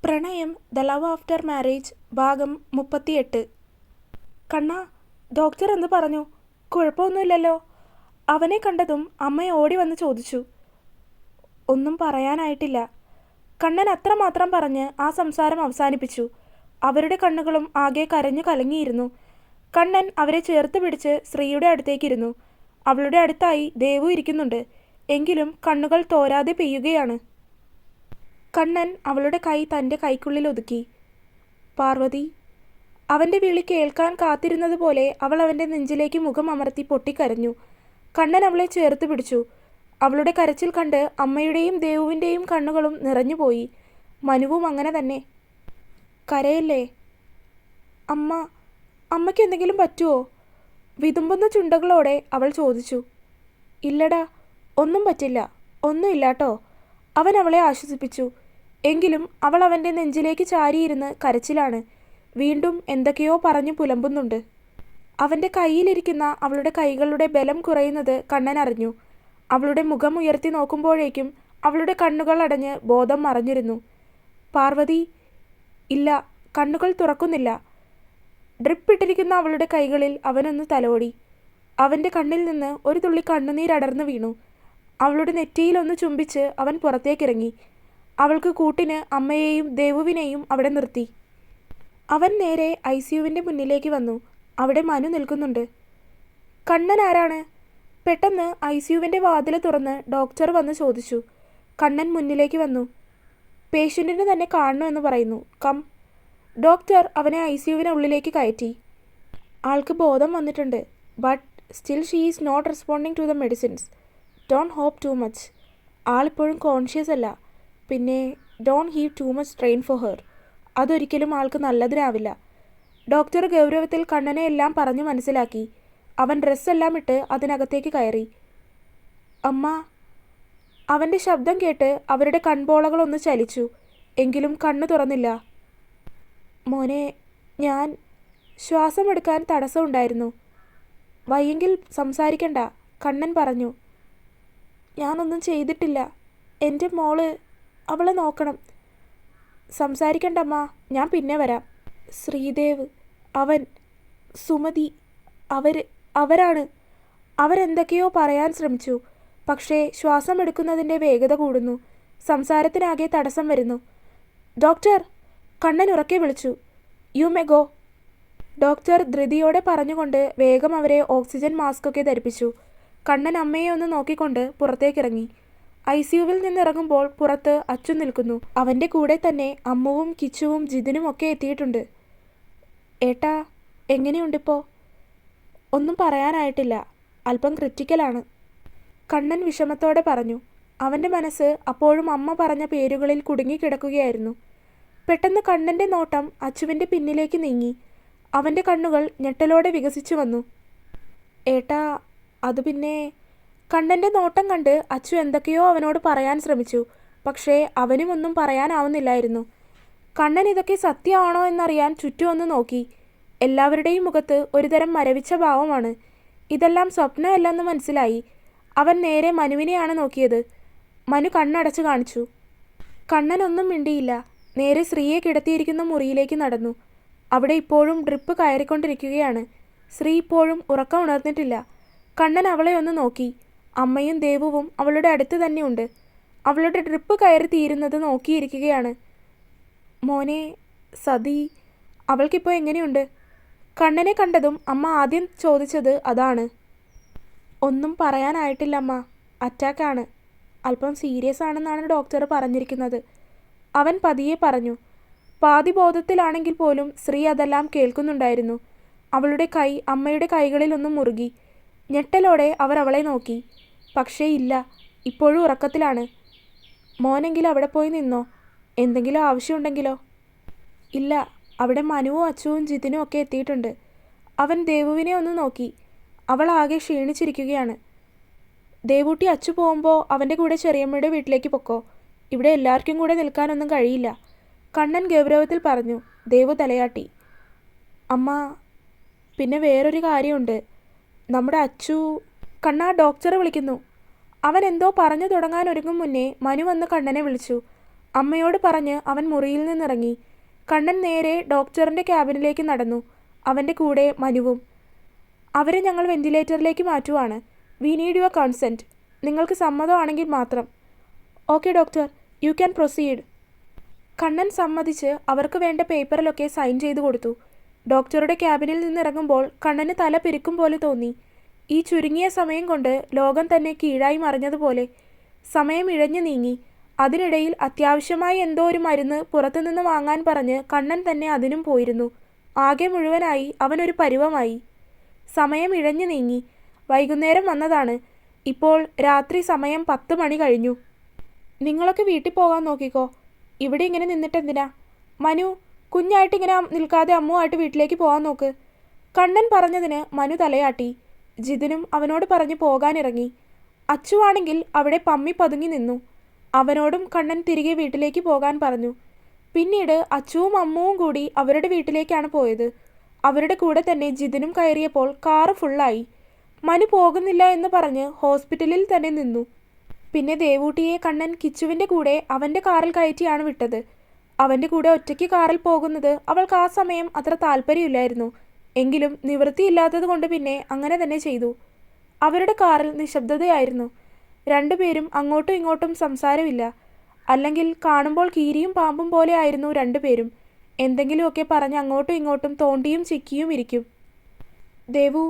പ്രണയം the love after marriage ഭാഗം 38. കണ്ണ, doctor എന്ത് പറഞ്ഞു? കുഴപ്പമൊന്നുമില്ലല്ലോ? അവനെ കണ്ടതും അമ്മ ഓടി വന്ന് ചോദിച്ചു. ഒന്നും പറയാനായിട്ടില്ല. കണ്ണൻ അത്രമാത്രം പറഞ്ഞ് ആ സംസാരം അവസാനിപ്പിച്ചു. അവരുടെ കണ്ണുകളും ആകെ കരഞ്ഞു കലങ്ങിയിരുന്നു. കണ്ണൻ അവരെ ചേർത്ത് പിടിച്ച് ശ്രീയുടെ അടുത്തേക്കിരുന്നു. അവളുടെ അടുത്തായി ദേവു ഇരിക്കുന്നുണ്ട്. എങ്കിലും കണ്ണുകൾ തോരാതെ പെയ്യുകയാണ്. കണ്ണൻ അവളുടെ കൈ തൻ്റെ കൈക്കുള്ളിൽ ഒതുക്കി. പാർവതി. അവൻ്റെ വിളി കേൾക്കാൻ കാത്തിരുന്നത് പോലെ അവൾ അവൻ്റെ നെഞ്ചിലേക്ക് മുഖം അമർത്തി പൊട്ടിക്കരഞ്ഞു. കണ്ണൻ അവളെ ചേർത്ത് പിടിച്ചു. അവളുടെ കരച്ചിൽ കണ്ട് അമ്മയുടെയും ദേവുവിൻ്റെയും കണ്ണുകളും നിറഞ്ഞുപോയി. മനുവും അങ്ങനെ തന്നെ. കരയല്ലേ അമ്മയ്ക്ക് എന്തെങ്കിലും പറ്റുമോ? വിതുമ്പുന്ന ചുണ്ടകളോടെ അവൾ ചോദിച്ചു. ഇല്ലടാ, ഒന്നും പറ്റില്ല, ഒന്നുമില്ലാട്ടോ. അവൻ അവളെ ആശ്വസിപ്പിച്ചു. എങ്കിലും അവൾ അവൻ്റെ നെഞ്ചിലേക്ക് ചാരിയിരുന്ന് കരച്ചിലാണ്. വീണ്ടും എന്തൊക്കെയോ പറഞ്ഞു പുലമ്പുന്നുണ്ട്. അവൻ്റെ കയ്യിലിരിക്കുന്ന അവളുടെ കൈകളുടെ ബലം കുറയുന്നത് കണ്ണൻ അറിഞ്ഞു. അവളുടെ മുഖം ഉയർത്തി നോക്കുമ്പോഴേക്കും അവളുടെ കണ്ണുകൾ അടഞ്ഞ് ബോധം മറഞ്ഞിരുന്നു. പാർവതി. ഇല്ല, കണ്ണുകൾ തുറക്കുന്നില്ല. ഡ്രിപ്പിട്ടിരിക്കുന്ന അവളുടെ കൈകളിൽ അവനൊന്ന് തലോടി. അവൻ്റെ കണ്ണിൽ നിന്ന് ഒരു തുള്ളി കണ്ണുനീരടർന്നു വീണു. അവളുടെ നെറ്റിയിലൊന്ന് ചുംബിച്ച് അവൻ പുറത്തേക്കിറങ്ങി. അവൾക്ക് കൂട്ടിന് അമ്മയെയും ദേവുവിനെയും അവിടെ നിർത്തി. അവൻ നേരെ ICUവിൻ്റെ മുന്നിലേക്ക് വന്നു. അവിടെ മനു നിൽക്കുന്നുണ്ട്. കണ്ണൻ ആരാണ്? പെട്ടെന്ന് ICUവിൻ്റെ വാതിൽ തുറന്ന് ഡോക്ടർ വന്ന് ചോദിച്ചു. കണ്ണൻ മുന്നിലേക്ക് വന്നു. പേഷ്യൻറ്റിന് തന്നെ കാണണമെന്ന് പറയുന്നു, കം. ഡോക്ടർ അവനെ ICUവിനുള്ളിലേക്ക് കയറ്റി. ആൾക്ക് ബോധം വന്നിട്ടുണ്ട്. But still she is not responding to the medicines. Don't hope too much. ആളിപ്പോഴും കോൺഷ്യസ് അല്ല. പിന്നെ don't have too much strain for her. അതൊരിക്കലും ആൾക്ക് നല്ലതിനാവില്ല. ഡോക്ടർ ഗൗരവത്തിൽ കണ്ണനെ എല്ലാം പറഞ്ഞു മനസ്സിലാക്കി. അവൻ ഡ്രസ്സെല്ലാം ഇട്ട് അതിനകത്തേക്ക് കയറി. അമ്മ. അവൻ്റെ ശബ്ദം കേട്ട് അവരുടെ കൺപോളകളൊന്ന് ചലിച്ചു. എങ്കിലും കണ്ണു തുറന്നില്ല. മോനെ, ഞാൻ ശ്വാസമെടുക്കാൻ തടസ്സമുണ്ടായിരുന്നു. വയ്യെങ്കിൽ സംസാരിക്കണ്ട, കണ്ണൻ പറഞ്ഞു. ഞാനൊന്നും ചെയ്തിട്ടില്ല. എൻ്റെ മോള്, അവളെ നോക്കണം. സംസാരിക്കണ്ടമ്മ, ഞാൻ പിന്നെ വരാം. ശ്രീദേവ്, അവൻ, സുമതി, അവരാണ്. അവരെന്തൊക്കെയോ പറയാൻ ശ്രമിച്ചു. പക്ഷേ ശ്വാസമെടുക്കുന്നതിൻ്റെ വേഗത കൂടുന്നു. സംസാരത്തിനാകെ തടസ്സം വരുന്നു. ഡോക്ടർ, കണ്ണൻ ഉറക്കെ വിളിച്ചു. You may go. ഡോക്ടർ ധൃതിയോടെ പറഞ്ഞുകൊണ്ട് വേഗം അവരെ ഓക്സിജൻ മാസ്കൊക്കെ ധരിപ്പിച്ചു. കണ്ണൻ അമ്മയെ ഒന്ന് നോക്കിക്കൊണ്ട് പുറത്തേക്കിറങ്ങി. ICUവിൽ നിന്നിറങ്ങുമ്പോൾ പുറത്ത് അച്ചു നിൽക്കുന്നു. അവൻ്റെ കൂടെ തന്നെ അമ്മുവും കിച്ചുവും ജിതിനും ഒക്കെ എത്തിയിട്ടുണ്ട്. ഏട്ടാ, എങ്ങനെയുണ്ടിപ്പോൾ? ഒന്നും പറയാനായിട്ടില്ല. അല്പം ക്രിറ്റിക്കലാണ്. കണ്ണൻ വിഷമത്തോടെ പറഞ്ഞു. അവൻ്റെ മനസ്സ് അപ്പോഴും അമ്മ പറഞ്ഞ പേരുകളിൽ കുടുങ്ങിക്കിടക്കുകയായിരുന്നു. പെട്ടെന്ന് കണ്ണൻ്റെ നോട്ടം അച്ചുവിൻ്റെ പിന്നിലേക്ക് നീങ്ങി. അവൻ്റെ കണ്ണുകൾ ഞെട്ടലോടെ വികസിച്ചു വന്നു. ഏട്ടാ, അത് പിന്നെ... കണ്ണൻ്റെ നോട്ടം കണ്ട് അച്ചു എന്തൊക്കെയോ അവനോട് പറയാൻ ശ്രമിച്ചു. പക്ഷേ അവനും ഒന്നും പറയാനാവുന്നില്ലായിരുന്നു. കണ്ണൻ ഇതൊക്കെ സത്യമാണോ എന്നറിയാൻ ചുറ്റും ഒന്ന് നോക്കി. എല്ലാവരുടെയും മുഖത്ത് ഒരുതരം മരവിച്ച ഭാവമാണ്. ഇതെല്ലാം സ്വപ്നമല്ലെന്ന് മനസ്സിലായി. അവൻ നേരെ മനുവിനെയാണ് നോക്കിയത്. മനു കണ്ണടച്ചു കാണിച്ചു. കണ്ണൻ ഒന്നും മിണ്ടിയില്ല. നേരെ ശ്രീയെ കിടത്തിയിരിക്കുന്ന മുറിയിലേക്ക് നടന്നു. അവിടെ ഇപ്പോഴും ഡ്രിപ്പ് കയറിക്കൊണ്ടിരിക്കുകയാണ്. ശ്രീ ഇപ്പോഴും ഉറക്കം ഉണർന്നിട്ടില്ല. കണ്ണൻ അവളെ ഒന്ന് നോക്കി. അമ്മയും ദേവുവും അവളുടെ അടുത്ത് തന്നെയുണ്ട്. അവളുടെ ഡ്രിപ്പ് കയറി തീരുന്നത് നോക്കിയിരിക്കുകയാണ്. മോനെ, സതി, അവൾക്കിപ്പോൾ എങ്ങനെയുണ്ട്? കണ്ണനെ കണ്ടതും അമ്മ ആദ്യം ചോദിച്ചത് അതാണ്. ഒന്നും പറയാനായിട്ടില്ലമ്മ. അറ്റാക്കാണ്. അല്പം സീരിയസ് ആണെന്നാണ് ഡോക്ടർ പറഞ്ഞിരിക്കുന്നത്. അവൻ പതിയെ പറഞ്ഞു. പാതി ബോധത്തിലാണെങ്കിൽ പോലും ശ്രീ അതെല്ലാം കേൾക്കുന്നുണ്ടായിരുന്നു. അവളുടെ കൈ അമ്മയുടെ കൈകളിലൊന്നും മുറുകി. ഞെട്ടലോടെ അവർ അവളെ നോക്കി. പക്ഷേ ഇല്ല, ഇപ്പോഴും ഉറക്കത്തിലാണ്. മോനെങ്കിൽ അവിടെ പോയി നിന്നോ. എന്തെങ്കിലും ആവശ്യമുണ്ടെങ്കിലോ? ഇല്ല, അവിടെ മനുവും അച്ചുവും ജിതിനും ഒക്കെ എത്തിയിട്ടുണ്ട്. അവൻ ദേവുവിനെ ഒന്ന് നോക്കി. അവൾ ആകെ ക്ഷീണിച്ചിരിക്കുകയാണ്. ദേവൂട്ടി, അച്ചു പോകുമ്പോൾ അവൻ്റെ കൂടെ ചെറിയമ്മയുടെ വീട്ടിലേക്ക് പൊക്കോ. ഇവിടെ എല്ലാവർക്കും കൂടെ നിൽക്കാനൊന്നും കഴിയില്ല. കണ്ണൻ ഗൗരവത്തിൽ പറഞ്ഞു. ദേവു തലയാട്ടി. അമ്മ, പിന്നെ വേറൊരു കാര്യമുണ്ട്. നമ്മുടെ അച്ചു... കണ്ണാ, ഡോക്ടറെ വിളിക്കുന്നു. അവൻ എന്തോ പറഞ്ഞു തുടങ്ങാനൊരുങ്ങും മുന്നേ മനു വന്ന് കണ്ണനെ വിളിച്ചു. അമ്മയോട് പറഞ്ഞ് അവൻ മുറിയിൽ നിന്നിറങ്ങി. കണ്ണൻ നേരെ ഡോക്ടറിൻ്റെ ക്യാബിനിലേക്ക് നടന്നു. അവൻ്റെ കൂടെ മനുവും. അവരെ ഞങ്ങൾ വെന്റിലേറ്ററിലേക്ക് മാറ്റുവാണ്. We need your consent. നിങ്ങൾക്ക് സമ്മതമാണെങ്കിൽ മാത്രം. Okay doctor, you can proceed. Kannan സമ്മതിച്ച് അവർക്ക് വേണ്ട പേപ്പറിലൊക്കെ സൈൻ ചെയ്തു കൊടുത്തു. ഡോക്ടറുടെ ക്യാബിനിൽ നിന്നിറങ്ങുമ്പോൾ കണ്ണന് തല പെരുക്കും പോലെ തോന്നി. ഈ ചുരുങ്ങിയ സമയം കൊണ്ട് ലോകം തന്നെ കീഴായി മറിഞ്ഞതുപോലെ. സമയം ഇഴഞ്ഞു നീങ്ങി. അതിനിടയിൽ അത്യാവശ്യമായി എന്തോ ഒരു മരുന്ന് പുറത്തുനിന്ന് വാങ്ങാൻ പറഞ്ഞ് കണ്ണൻ തന്നെ അതിനും പോയിരുന്നു. ആകെ മുഴുവനായി അവനൊരു പരുവമായി. സമയം ഇഴഞ്ഞു നീങ്ങി. വൈകുന്നേരം വന്നതാണ്. ഇപ്പോൾ രാത്രി സമയം 10 മണി കഴിഞ്ഞു. നിങ്ങളൊക്കെ വീട്ടിൽ പോകാൻ നോക്കിക്കോ. ഇവിടെ ഇങ്ങനെ നിന്നിട്ടെന്തിനാ? മനു, കുഞ്ഞായിട്ടിങ്ങനെ നിൽക്കാതെ അമ്മുവായിട്ട് വീട്ടിലേക്ക് പോകാൻ നോക്ക്. കണ്ണൻ പറഞ്ഞതിന് മനു തലയാട്ടി. ജിതിനും അവനോട് പറഞ്ഞ് പോകാനിറങ്ങി. അച്ചുവാണെങ്കിൽ അവിടെ പമ്മി പതുങ്ങി നിന്നു. അവനോടും കണ്ണൻ തിരികെ വീട്ടിലേക്ക് പോകാൻ പറഞ്ഞു. പിന്നീട് അച്ചുവും അമ്മുവും കൂടി അവരുടെ വീട്ടിലേക്കാണ് പോയത്. അവരുടെ കൂടെ തന്നെ ജിതിനും കയറിയപ്പോൾ കാറ് ഫുള്ളായി. മനു പോകുന്നില്ല എന്ന് പറഞ്ഞ് ഹോസ്പിറ്റലിൽ തന്നെ നിന്നു. പിന്നെ ദേവൂട്ടിയെ കണ്ണൻ കിച്ചുവിൻ്റെ കൂടെ അവൻ്റെ കാറിൽ കയറ്റിയാണ് വിട്ടത്. അവൻ്റെ കൂടെ ഒറ്റയ്ക്ക് കാറിൽ പോകുന്നത് അവൾക്ക് ആ സമയം അത്ര താല്പര്യമില്ലായിരുന്നു. എങ്കിലും നിവൃത്തിയില്ലാത്തത് കൊണ്ട് പിന്നെ അങ്ങനെ തന്നെ ചെയ്തു. അവരുടെ കാറിൽ നിശബ്ദതയായിരുന്നു. രണ്ടുപേരും അങ്ങോട്ടും ഇങ്ങോട്ടും സംസാരമില്ല. അല്ലെങ്കിൽ കാണുമ്പോൾ കീരിയും പാമ്പും പോലെ ആയിരുന്നു രണ്ടുപേരും. എന്തെങ്കിലുമൊക്കെ പറഞ്ഞ് അങ്ങോട്ടും ഇങ്ങോട്ടും തോണ്ടിയും ചിക്കിയും ഇരിക്കും. ദേവു.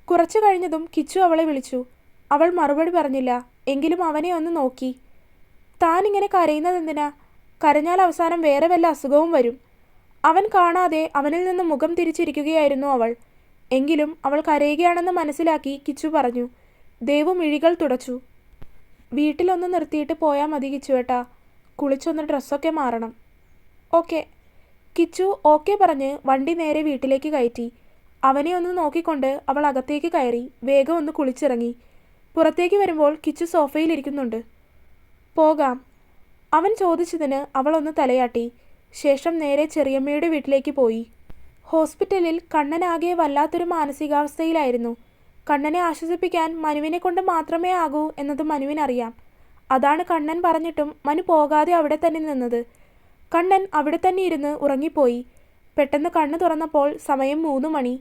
കുറച്ചു കഴിഞ്ഞതും കിച്ചു അവളെ വിളിച്ചു. അവൾ മറുപടി പറഞ്ഞില്ല. എങ്കിലും അവനെ ഒന്ന് നോക്കി. താനിങ്ങനെ കരയുന്നതെന്തിനാ? കരഞ്ഞാൽ അവസാനം വേറെ വല്ല അസുഖവും വരും. അവൻ കാണാതെ അവനിൽ നിന്ന് മുഖം തിരിച്ചിരിക്കുകയായിരുന്നു അവൾ. എങ്കിലും അവൾ കരയുകയാണെന്ന് മനസ്സിലാക്കി കിച്ചു പറഞ്ഞു. ദേവു മിഴികൾ തുടച്ചു. വീട്ടിലൊന്ന് നിർത്തിയിട്ട് പോയാൽ മതി കിച്ചുവേട്ടാ. കുളിച്ചൊന്ന് ഡ്രസ്സൊക്കെ മാറണം. ഓക്കെ. കിച്ചു ഓക്കെ പറഞ്ഞ് വണ്ടി നേരെ വീട്ടിലേക്ക് കയറ്റി. അവനെ ഒന്ന് നോക്കിക്കൊണ്ട് അവൾ അകത്തേക്ക് കയറി വേഗം ഒന്ന് കുളിച്ചിറങ്ങി. പുറത്തേക്ക് വരുമ്പോൾ കിച്ചു സോഫയിലിരിക്കുന്നുണ്ട്. പോകാം? അവൻ ചോദിച്ചതിന് അവളൊന്ന് തലയാട്ടി. ശേഷം നേരെ ചെറിയമ്മയുടെ വീട്ടിലേക്ക് പോയി. ഹോസ്പിറ്റലിൽ കണ്ണനാകെ വല്ലാത്തൊരു മാനസികാവസ്ഥയിലായിരുന്നു. കണ്ണനെ ആശ്വസിപ്പിക്കാൻ മനുവിനെ കൊണ്ട് മാത്രമേ ആകൂ എന്നത് മനുവിനറിയാം. അതാണ് കണ്ണൻ പറഞ്ഞിട്ടും മനു പോകാതെ അവിടെ തന്നെ നിന്നത്. കണ്ണൻ അവിടെ തന്നെ ഇരുന്ന് ഉറങ്ങിപ്പോയി. പെട്ടെന്ന് കണ്ണ് തുറന്നപ്പോൾ സമയം 3 മണി.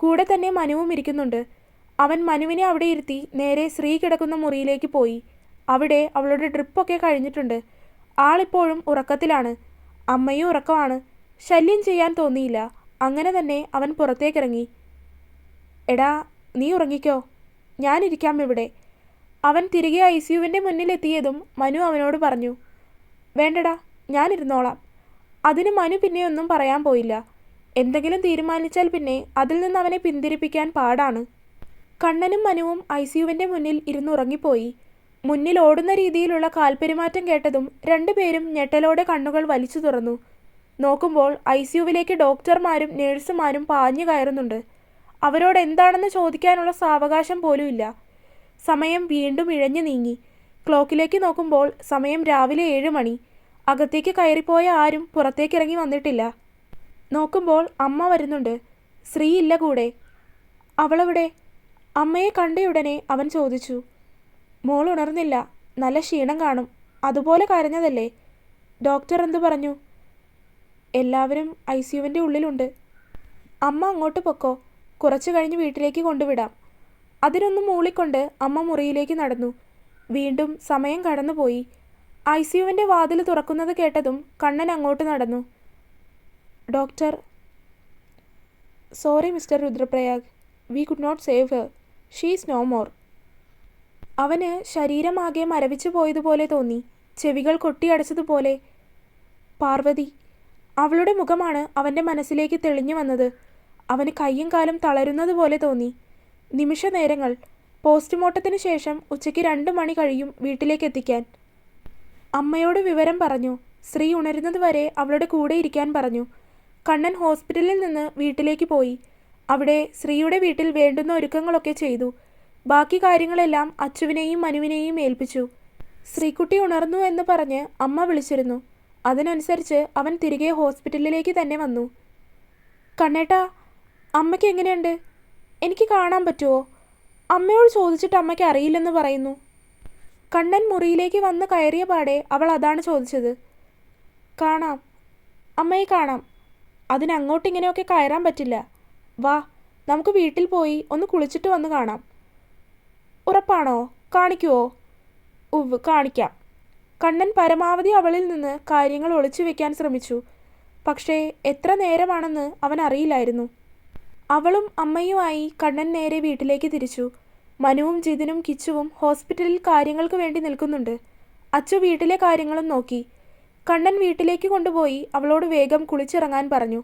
കൂടെ തന്നെ മനുവും ഇരിക്കുന്നുണ്ട്. അവൻ മനുവിനെ അവിടെ ഇരുത്തി നേരെ ശ്രീ കിടക്കുന്ന മുറിയിലേക്ക് പോയി. അവിടെ അവളുടെ ഡ്രിപ്പൊക്കെ കഴിഞ്ഞിട്ടുണ്ട്. ആളിപ്പോഴും ഉറക്കത്തിലാണ്. അമ്മയും ഉറക്കമാണ്. ശല്യം ചെയ്യാൻ തോന്നിയില്ല. അങ്ങനെ തന്നെ അവൻ പുറത്തേക്കിറങ്ങി. എടാ, നീ ഉറങ്ങിക്കോ, ഞാനിരിക്കാം ഇവിടെ. അവൻ തിരികെ ICUവിൻ്റെ മുന്നിലെത്തിയതും മനു അവനോട് പറഞ്ഞു. വേണ്ടടാ, ഞാനിരുന്നോളാം. അതിന് മനു പിന്നെ ഒന്നും പറയാൻ പോയില്ല. എന്തെങ്കിലും തീരുമാനിച്ചാൽ പിന്നെ അതിൽ നിന്ന് അവനെ പിന്തിരിപ്പിക്കാൻ പാടാണ്. കണ്ണനും മനുവും ICUവിൻ്റെ മുന്നിൽ ഇരുന്നുറങ്ങിപ്പോയി. മുന്നിൽ ഓടുന്ന രീതിയിലുള്ള കാൽപ്പെരുമാറ്റം കേട്ടതും രണ്ടുപേരും ഞെട്ടലോടെ കണ്ണുകൾ വലിച്ചു തുറന്നു. നോക്കുമ്പോൾ ICUവിലേക്ക് ഡോക്ടർമാരും നേഴ്സുമാരും പാഞ്ഞു കയറുന്നുണ്ട്. അവരോട് എന്താണെന്ന് ചോദിക്കാനുള്ള സാവകാശം പോലും ഇല്ല. സമയം വീണ്ടും ഇഴഞ്ഞു നീങ്ങി. ക്ലോക്കിലേക്ക് നോക്കുമ്പോൾ സമയം രാവിലെ 7 മണി. അകത്തേക്ക് കയറിപ്പോയ ആരും പുറത്തേക്കിറങ്ങി വന്നിട്ടില്ല. നോക്കുമ്പോൾ അമ്മ വരുന്നുണ്ട്. ശ്രീ ഇല്ല കൂടെ. അവളവിടെ? അമ്മയെ കണ്ടയുടനെ അവൻ ചോദിച്ചു. മോൾ ഉണർന്നില്ല. നല്ല ക്ഷീണം കാണും. അതുപോലെ കരഞ്ഞതല്ലേ? ഡോക്ടർ എന്തു പറഞ്ഞു? എല്ലാവരും ICUവിൻ്റെ ഉള്ളിലുണ്ട്. അമ്മ അങ്ങോട്ട് പൊക്കോ. കുറച്ചു കഴിഞ്ഞ് വീട്ടിലേക്ക് കൊണ്ടുവിടാം. അതിനൊന്നും മൂളിക്കൊണ്ട് അമ്മ മുറിയിലേക്ക് നടന്നു. വീണ്ടും സമയം കടന്നുപോയി. ICUവിൻ്റെ വാതിൽ തുറക്കുന്നത് കേട്ടതും കണ്ണൻ അങ്ങോട്ട് നടന്നു. Doctor. Sorry mister Rudraprayag, we could not save her. She is no more. അവന് ശരീരമാകെ മരവിച്ചു പോയതുപോലെ തോന്നി. ചെവികൾ കൊട്ടിയടച്ചതുപോലെ. പാർവതി. അവളുടെ മുഖമാണ് അവൻ്റെ മനസ്സിലേക്ക് തെളിഞ്ഞു വന്നത്. അവന് കയ്യും കാലും തളരുന്നത് പോലെ തോന്നി. നിമിഷ നേരങ്ങൾ. പോസ്റ്റ്മോർട്ടത്തിന് ശേഷം ഉച്ചയ്ക്ക് 2 മണി കഴിയും വീട്ടിലേക്ക് എത്തിക്കാൻ. അമ്മയോട് വിവരം പറഞ്ഞു. ശ്രീ ഉണരുന്നത് വരെ അവളുടെ കൂടെ ഇരിക്കാൻ പറഞ്ഞു. കണ്ണൻ ഹോസ്പിറ്റലിൽ നിന്ന് വീട്ടിലേക്ക് പോയി. അവിടെ ശ്രീയുടെ വീട്ടിൽ വേണ്ടുന്ന ഒരുക്കങ്ങളൊക്കെ ചെയ്തു. ബാക്കി കാര്യങ്ങളെല്ലാം അച്ചുവിനെയും മനുവിനെയും ഏൽപ്പിച്ചു. ശ്രീക്കുട്ടി ഉണർന്നു എന്ന് പറഞ്ഞ് അമ്മ വിളിച്ചിരുന്നു. അതിനനുസരിച്ച് അവൻ തിരികെ ഹോസ്പിറ്റലിലേക്ക് തന്നെ വന്നു. കണ്ണേട്ടാ, അമ്മയ്ക്ക് എങ്ങനെയുണ്ട്? എനിക്ക് കാണാൻ പറ്റുമോ? അമ്മയോട് ചോദിച്ചിട്ട് അമ്മയ്ക്ക് അറിയില്ലെന്ന് പറയുന്നു. കണ്ണൻ മുറിയിലേക്ക് വന്ന് കയറിയ പാടെ അവൾ അതാണ് ചോദിച്ചത്. കാണാം, അമ്മയെ കാണാം. അതിനങ്ങോട്ടിങ്ങനെയൊക്കെ കയറാൻ പറ്റില്ല. വാ, നമുക്ക് വീട്ടിൽ പോയി ഒന്ന് കുളിച്ചിട്ട് വന്ന് കാണാം. ഉറപ്പാണോ? കാണിക്കുവോ? ഉവ്, കാണിക്കാം. കണ്ണൻ പരമാവധി അവളിൽ നിന്ന് കാര്യങ്ങൾ ഒളിച്ചു വെക്കാൻ ശ്രമിച്ചു. പക്ഷേ എത്ര നേരമാണെന്ന് അവൻ അറിയില്ലായിരുന്നു. അവളും അമ്മയുമായി കണ്ണൻ നേരെ വീട്ടിലേക്ക് തിരിച്ചു. മനുവും ജിതിനും കിച്ചുവും ഹോസ്പിറ്റലിൽ കാര്യങ്ങൾക്ക് വേണ്ടി നിൽക്കുന്നുണ്ട്. അച്ചു വീട്ടിലെ കാര്യങ്ങളും നോക്കി. കണ്ണൻ വീട്ടിലേക്ക് കൊണ്ടുപോയി അവളോട് വേഗം കുളിച്ചിറങ്ങാൻ പറഞ്ഞു.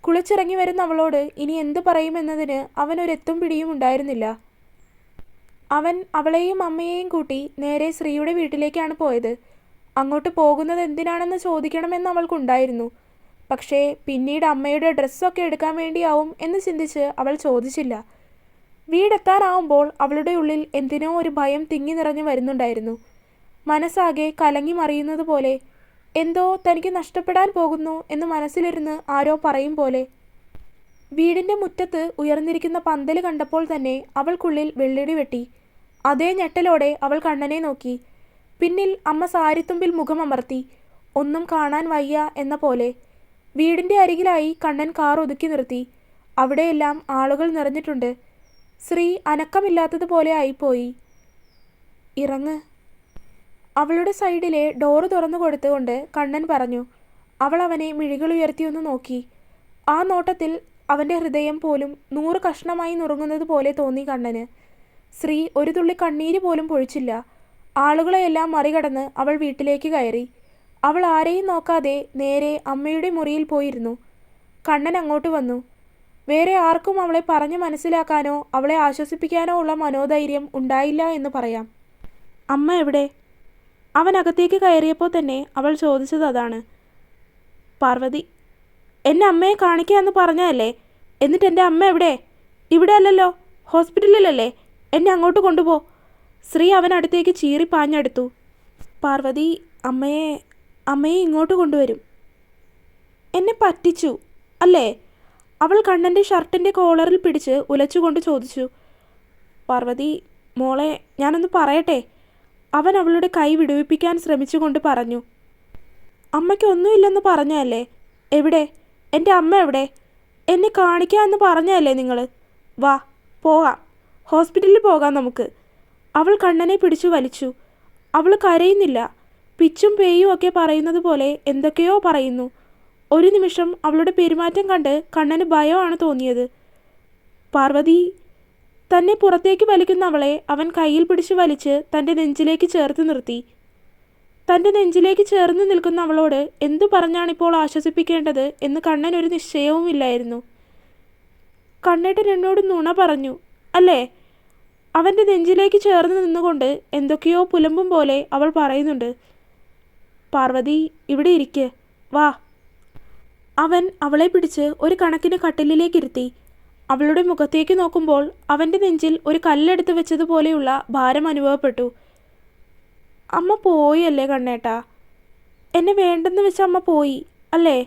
കുളിച്ചിറങ്ങി വരുന്ന അവളോട് ഇനി എന്ത് പറയുമെന്നതിന് അവനൊരെത്തും പിടിയും ഉണ്ടായിരുന്നില്ല. അവൻ അവളെയും അമ്മയെയും കൂട്ടി നേരെ ശ്രീയുടെ വീട്ടിലേക്കാണ് പോയത്. അങ്ങോട്ട് പോകുന്നത് എന്തിനാണെന്ന് ചോദിക്കണമെന്ന് അവൾക്കുണ്ടായിരുന്നു. പക്ഷേ പിന്നീട് അമ്മയുടെ ഡ്രസ്സൊക്കെ എടുക്കാൻ വേണ്ടിയാവും എന്ന് ചിന്തിച്ച് അവൾ ചോദിച്ചില്ല. വീടെത്താനാവുമ്പോൾ അവളുടെ ഉള്ളിൽ എന്തിനോ ഒരു ഭയം തിങ്ങി നിറഞ്ഞു വരുന്നുണ്ടായിരുന്നു. മനസ്സാകെ കലങ്ങി മറിയുന്നത് പോലെ. എന്തോ തനിക്ക് നഷ്ടപ്പെടാൻ പോകുന്നു എന്ന് മനസ്സിലിരുന്ന് ആരോ പറയും പോലെ. വീടിൻ്റെ മുറ്റത്ത് ഉയർന്നിരിക്കുന്ന പന്തൽ കണ്ടപ്പോൾ തന്നെ അവൾക്കുള്ളിൽ വെള്ളിടി വെട്ടി. അതേ ഞെട്ടലോടെ അവൾ കണ്ണനെ നോക്കി. പിന്നിൽ അമ്മ സാരിത്തുമ്പിൽ മുഖമമർത്തി. ഒന്നും കാണാൻ വയ്യ എന്ന പോലെ. വീടിൻ്റെ അരികിലായി കണ്ണൻ കാർ ഒതുക്കി നിർത്തി. അവിടെയെല്ലാം ആളുകൾ നിറഞ്ഞിട്ടുണ്ട്. ശ്രീ അനക്കമില്ലാത്തതുപോലെ ആയിപ്പോയി. ഇറങ്ങ്. അവളുടെ സൈഡിലെ ഡോറ് തുറന്നു കൊടുത്തുകൊണ്ട് കണ്ണൻ പറഞ്ഞു. അവൾ അവനെ മിഴികളുയർത്തിയൊന്ന് നോക്കി. ആ നോട്ടത്തിൽ അവൻ്റെ ഹൃദയം പോലും 100 കഷ്ണമായി നുറുങ്ങുന്നത് പോലെ തോന്നി കണ്ണന്. ശ്രീ ഒരു തുള്ളി കണ്ണീര് പോലും പൊഴിച്ചില്ല. ആളുകളെയെല്ലാം മറികടന്ന് അവൾ വീട്ടിലേക്ക് കയറി. അവൾ ആരെയും നോക്കാതെ നേരെ അമ്മയുടെ മുറിയിൽ പോയിരുന്നു. കണ്ണൻ അങ്ങോട്ട് വന്നു. വേറെ ആർക്കും അവളെ പറഞ്ഞു മനസ്സിലാക്കാനോ അവളെ ആശ്വസിപ്പിക്കാനോ ഉള്ള മനോധൈര്യം ഉണ്ടായില്ല എന്ന് പറയാം. അമ്മ എവിടെ? അവൻ അകത്തേക്ക് കയറിയപ്പോൾ തന്നെ അവൾ ചോദിച്ചത് അതാണ്. പാർവതി, എന്നെ അമ്മയെ കാണിക്കാമെന്ന് പറഞ്ഞതല്ലേ? എന്നിട്ട് എൻ്റെ അമ്മ എവിടെ? ഇവിടെ അല്ലല്ലോ, ഹോസ്പിറ്റലിലല്ലേ. എന്നെ അങ്ങോട്ട് കൊണ്ടുപോ. ശ്രീ അവനടുത്തേക്ക് ചീറി പാഞ്ഞെടുത്തു. പാർവതി, അമ്മയെ ഇങ്ങോട്ട് കൊണ്ടുവരും. എന്നെ പറ്റിച്ചു അല്ലേ? അവൾ കണ്ണൻ്റെ ഷർട്ടിൻ്റെ കോളറിൽ പിടിച്ച് ഉലച്ചുകൊണ്ട് ചോദിച്ചു. പാർവതി മോളെ, ഞാനൊന്ന് പറയട്ടെ. അവൻ അവളുടെ കൈ വിടുവിപ്പിക്കാൻ ശ്രമിച്ചുകൊണ്ട് പറഞ്ഞു. അമ്മയ്ക്കൊന്നുമില്ലെന്ന് പറഞ്ഞതല്ലേ? എവിടെ? എൻ്റെ അമ്മ എവിടെ? എന്നെ കാണിക്കാമെന്ന് പറഞ്ഞതല്ലേ നിങ്ങൾ? വാ, പോകാം, ഹോസ്പിറ്റലിൽ പോകാം നമുക്ക്. അവൾ കണ്ണനെ പിടിച്ചു വലിച്ചു. അവൾ കരയുന്നില്ല. പിച്ചും പേയും ഒക്കെ പറയുന്നത് പോലെ എന്തൊക്കെയോ പറയുന്നു. ഒരു നിമിഷം അവളുടെ പെരുമാറ്റം കണ്ട് കണ്ണന് ഭയമാണ് തോന്നിയത്. പാർവതി, തന്നെ പുറത്തേക്ക് വലിക്കുന്ന അവളെ അവൻ കയ്യിൽ പിടിച്ച് വലിച്ച് തൻ്റെ നെഞ്ചിലേക്ക് ചേർത്ത് നിർത്തി. തൻ്റെ നെഞ്ചിലേക്ക് ചേർന്ന് നിൽക്കുന്ന അവളോട് എന്തു പറഞ്ഞാണിപ്പോൾ ആശ്വസിപ്പിക്കേണ്ടത് എന്ന് കണ്ണൻ ഒരു നിശ്ചയവുമില്ലായിരുന്നു. കണ്ണേട്ടൻ എന്നോട് നുണ പറഞ്ഞു അല്ലേ? അവൻ്റെ നെഞ്ചിലേക്ക് ചേർന്ന് നിന്നുകൊണ്ട് എന്തൊക്കെയോ പുലമ്പും പോലെ അവൾ പറയുന്നുണ്ട്. പാർവതി, ഇവിടെ ഇരിക്ക്, വാ. അവൻ അവളെ പിടിച്ച് ഒരു കണക്കിന് കട്ടിലിലേക്കിരുത്തി. അവളുടെ മുഖത്തേക്ക് നോക്കുമ്പോൾ അവൻ്റെ നെഞ്ചിൽ ഒരു കല്ലെടുത്ത് വെച്ചതുപോലെയുള്ള ഭാരം അനുഭവപ്പെട്ടു. അമ്മ പോയി അല്ലേ കണ്ണേട്ടാ? എന്നെ വേണ്ടെന്ന് വെച്ച അമ്മ പോയി അല്ലേ?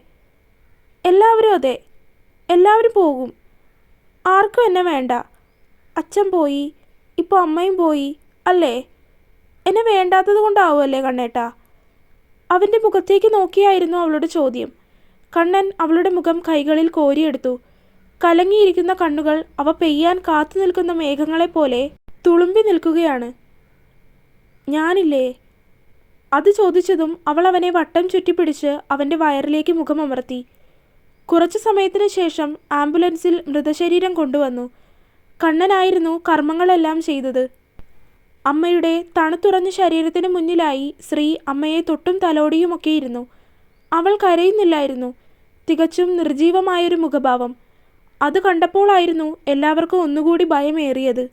എല്ലാവരും അതെ, എല്ലാവരും പോകും. ആർക്കും എന്നെ വേണ്ട. അച്ഛൻ പോയി, ഇപ്പോൾ അമ്മയും പോയി അല്ലേ? എന്നെ വേണ്ടാത്തത് കൊണ്ടാവുമല്ലേ കണ്ണേട്ടാ? അവൻ്റെ മുഖത്തേക്ക് നോക്കിയായിരുന്നു അവളുടെ ചോദ്യം. കണ്ണൻ അവളുടെ മുഖം കൈകളിൽ കോരിയെടുത്തു. കലങ്ങിയിരിക്കുന്ന കണ്ണുകൾ അവ പെയ്യാൻ കാത്തു നിൽക്കുന്ന മേഘങ്ങളെപ്പോലെ തുളുമ്പി നിൽക്കുകയാണ്. ഞാനില്ലേ? അത് ചോദിച്ചതും അവൾ അവനെ വട്ടം ചുറ്റിപ്പിടിച്ച് അവൻ്റെ വയറിലേക്ക് മുഖമമർത്തി. കുറച്ചു സമയത്തിന് ശേഷം ആംബുലൻസിൽ മൃതശരീരം കൊണ്ടുവന്നു. കണ്ണനായിരുന്നു കർമ്മങ്ങളെല്ലാം ചെയ്തത്. അമ്മയുടെ തണുത്തുറഞ്ഞ ശരീരത്തിന് മുന്നിലായി ശ്രീ അമ്മയെ തൊട്ടും തലോടിയുമൊക്കെയിരുന്നു. അവൾ കരയുന്നില്ലായിരുന്നു. തികച്ചും നിർജീവമായൊരു മുഖഭാവം. അത് കണ്ടപ്പോഴായിരുന്നു എല്ലാവർക്കും ഒന്നുകൂടി ഭയമേറിയത്.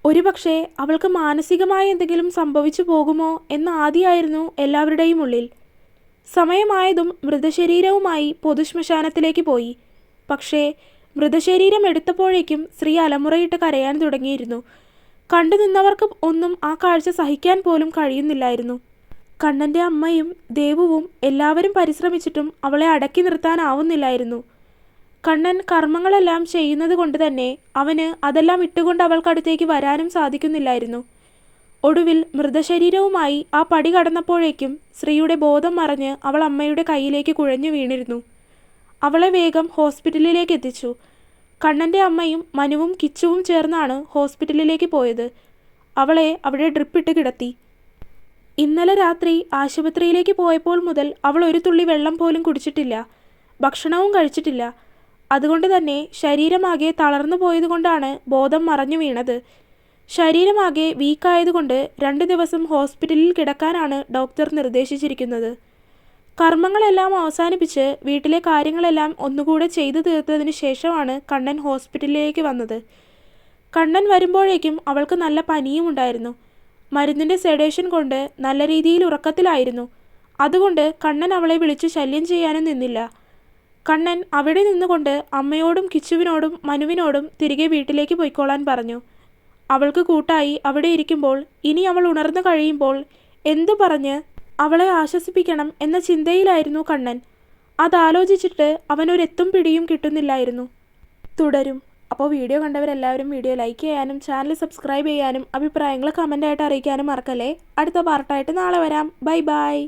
ഒരുപക്ഷെ അവൾക്ക് മാനസികമായ എന്തെങ്കിലും സംഭവിച്ചു പോകുമോ എന്ന ആദിയായിരുന്നു എല്ലാവരുടെയും ഉള്ളിൽ. സമയമായതും മൃതശരീരവുമായി പൊതുശ്മശാനത്തിലേക്ക് പോയി. പക്ഷേ മൃതശരീരം എടുത്തപ്പോഴേക്കും ശ്രീ അലമുറയിട്ട് കരയാൻ തുടങ്ങിയിരുന്നു. കണ്ടു നിന്നവർക്ക് ഒന്നും ആ കാഴ്ച സഹിക്കാൻ പോലും കഴിയുന്നില്ലായിരുന്നു. കണ്ണൻ്റെ അമ്മയും ദേവുവും എല്ലാവരും പരിശ്രമിച്ചിട്ടും അവളെ അടക്കി നിർത്താനാവുന്നില്ലായിരുന്നു. കണ്ണൻ കർമ്മങ്ങളെല്ലാം ചെയ്യുന്നത് കൊണ്ട് തന്നെ അവന് അതെല്ലാം ഇട്ടുകൊണ്ട് അവൾക്കടുത്തേക്ക് വരാനും സാധിക്കുന്നില്ലായിരുന്നു. ഒടുവിൽ മൃതശരീരവുമായി ആ പടി കടന്നപ്പോഴേക്കും ശ്രീയുടെ ബോധം മറഞ്ഞ് അവൾ അമ്മയുടെ കയ്യിലേക്ക് കുഴഞ്ഞു വീണിരുന്നു. അവളെ വേഗം ഹോസ്പിറ്റലിലേക്ക് എത്തിച്ചു. കണ്ണൻ്റെ അമ്മയും മനുവും കിച്ചുവും ചേർന്നാണ് ഹോസ്പിറ്റലിലേക്ക് പോയത്. അവളെ അവിടെ ഡ്രിപ്പിട്ട് കിടത്തി. ഇന്നലെ രാത്രി ആശുപത്രിയിലേക്ക് പോയപ്പോൾ മുതൽ അവൾ ഒരു തുള്ളി വെള്ളം പോലും കുടിച്ചിട്ടില്ല, ഭക്ഷണവും കഴിച്ചിട്ടില്ല. അതുകൊണ്ട് തന്നെ ശരീരമാകെ തളർന്നു പോയതുകൊണ്ടാണ് ബോധം മറഞ്ഞു വീണത്. ശരീരമാകെ വീക്കായതുകൊണ്ട് 2 ദിവസം ഹോസ്പിറ്റലിൽ കിടക്കാനാണ് ഡോക്ടർ നിർദ്ദേശിച്ചിരിക്കുന്നത്. കർമ്മങ്ങളെല്ലാം അവസാനിപ്പിച്ച് വീട്ടിലെ കാര്യങ്ങളെല്ലാം ഒന്നുകൂടെ ചെയ്തു തീർത്തതിന് ശേഷമാണ് കണ്ണൻ ഹോസ്പിറ്റലിലേക്ക് വന്നത്. കണ്ണൻ വരുമ്പോഴേക്കും അവൾക്ക് നല്ല പനിയും ഉണ്ടായിരുന്നു. മരുന്നിൻ്റെ സെഡേഷൻ കൊണ്ട് നല്ല രീതിയിൽ ഉറക്കത്തിലായിരുന്നു. അതുകൊണ്ട് കണ്ണൻ അവളെ വിളിച്ചു ശല്യം ചെയ്യാനും നിന്നില്ല. കണ്ണൻ അവിടെ നിന്നുകൊണ്ട് അമ്മയോടും കിച്ചുവിനോടും മനുവിനോടും തിരികെ വീട്ടിലേക്ക് പോയിക്കോളാൻ പറഞ്ഞു. അവൾക്ക് കൂട്ടായി അവിടെ ഇരിക്കുമ്പോൾ ഇനി അവൾ ഉണർന്നു കഴിയുമ്പോൾ എന്തു പറഞ്ഞ് അവളെ ആശ്വസിപ്പിക്കണം എന്ന ചിന്തയിലായിരുന്നു കണ്ണൻ. അതാലോചിച്ചിട്ട് അവനൊരെത്തും പിടിയും കിട്ടുന്നില്ലായിരുന്നു. തുടരും. അപ്പോൾ വീഡിയോ കണ്ടവരെല്ലാവരും വീഡിയോ ലൈക്ക് ചെയ്യാനും ചാനൽ സബ്സ്ക്രൈബ് ചെയ്യാനും അഭിപ്രായങ്ങൾ കമൻ്റായിട്ട് അറിയിക്കാനും മറക്കല്ലേ. അടുത്ത പാർട്ടായിട്ട് നാളെ വരാം. Bye bye.